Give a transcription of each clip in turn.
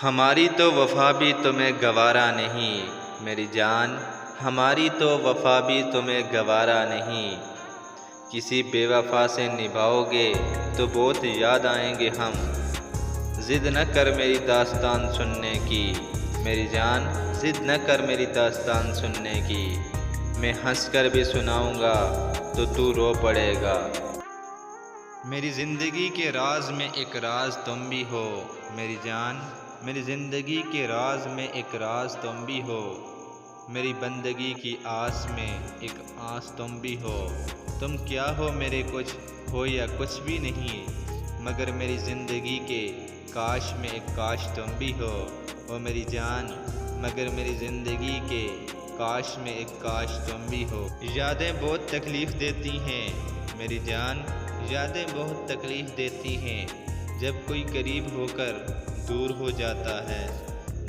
ہماری تو وفا بھی تمہیں گوارا نہیں میری جان، ہماری تو وفا بھی تمہیں گوارا نہیں۔ کسی بے وفا سے نبھاؤ گے تو بہت یاد آئیں گے ہم۔ ضد نہ کر میری داستان سننے کی میری جان، ضد نہ کر میری داستان سننے کی۔ میں ہنس کر بھی سناؤں گا تو رو پڑے گا۔ میری زندگی کے راز میں ایک راز تم بھی ہو میری جان، میری زندگی کے راز میں ایک راز تم بھی ہو۔ میری بندگی کی آس میں ایک آس تم بھی ہو۔ تم کیا ہو میرے، کچھ ہو یا کچھ بھی نہیں، مگر میری زندگی کے کاش میں ایک کاش تم بھی ہو او میری جان، مگر میری زندگی کے کاش میں ایک کاش تم بھی ہو۔ یادیں بہت تکلیف دیتی ہیں میری جان، یادیں بہت تکلیف دیتی ہیں جب کوئی قریب ہو کر دور ہو جاتا ہے۔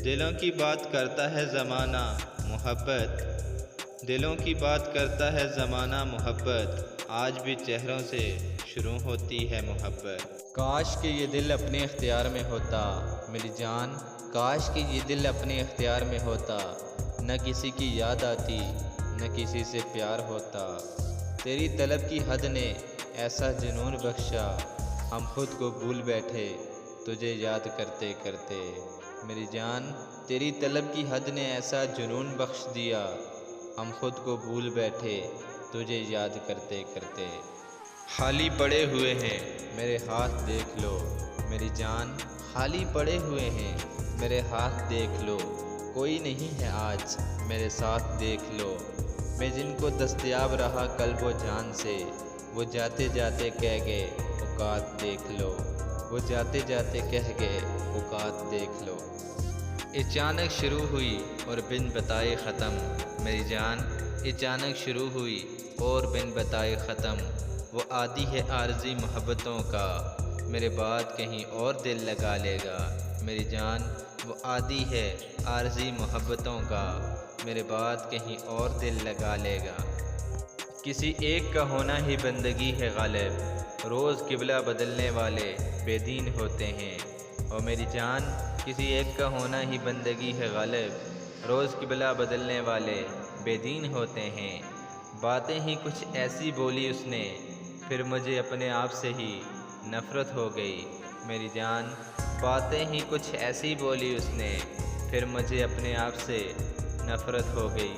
دلوں کی بات کرتا ہے زمانہ محبت، دلوں کی بات کرتا ہے زمانہ محبت، آج بھی چہروں سے شروع ہوتی ہے محبت۔ کاش کہ یہ دل اپنے اختیار میں ہوتا میری جان، کاش کہ یہ دل اپنے اختیار میں ہوتا، نہ کسی کی یاد آتی نہ کسی سے پیار ہوتا۔ تیری طلب کی حد نے ایسا جنون بخشا، ہم خود کو بھول بیٹھے تجھے یاد کرتے کرتے۔ میری جان تیری طلب کی حد نے ایسا جنون بخش دیا، ہم خود کو بھول بیٹھے تجھے یاد کرتے کرتے۔ خالی پڑے ہوئے ہیں میرے ہاتھ دیکھ لو میری جان، خالی پڑے ہوئے ہیں میرے ہاتھ دیکھ لو، کوئی نہیں ہے آج میرے ساتھ دیکھ لو۔ میں جن کو دستیاب رہا قلب و جان سے، وہ جاتے جاتے کہہ گئے اوقات دیکھ لو، وہ جاتے جاتے کہہ گئے اوقات دیکھ لو۔ اچانک شروع ہوئی اور بن بتائے ختم میری جان، اچانک شروع ہوئی اور بن بتائے ختم۔ وہ عادی ہے عارضی محبتوں کا، میرے بعد کہیں اور دل لگا لے گا میری جان، وہ عادی ہے عارضی محبتوں کا، میرے بعد کہیں اور دل لگا لے گا۔ کسی ایک کا ہونا ہی بندگی ہے غالب، روز قبلہ بدلنے والے بے دین ہوتے ہیں اور میری جان، کسی ایک کا ہونا ہی بندگی ہے غالب، روز قبلہ بدلنے والے بے دین ہوتے ہیں۔ باتیں ہی کچھ ایسی بولی اس نے، پھر مجھے اپنے آپ سے ہی نفرت ہو گئی میری جان، باتیں ہی کچھ ایسی بولی اس نے، پھر مجھے اپنے آپ سے نفرت ہو گئی۔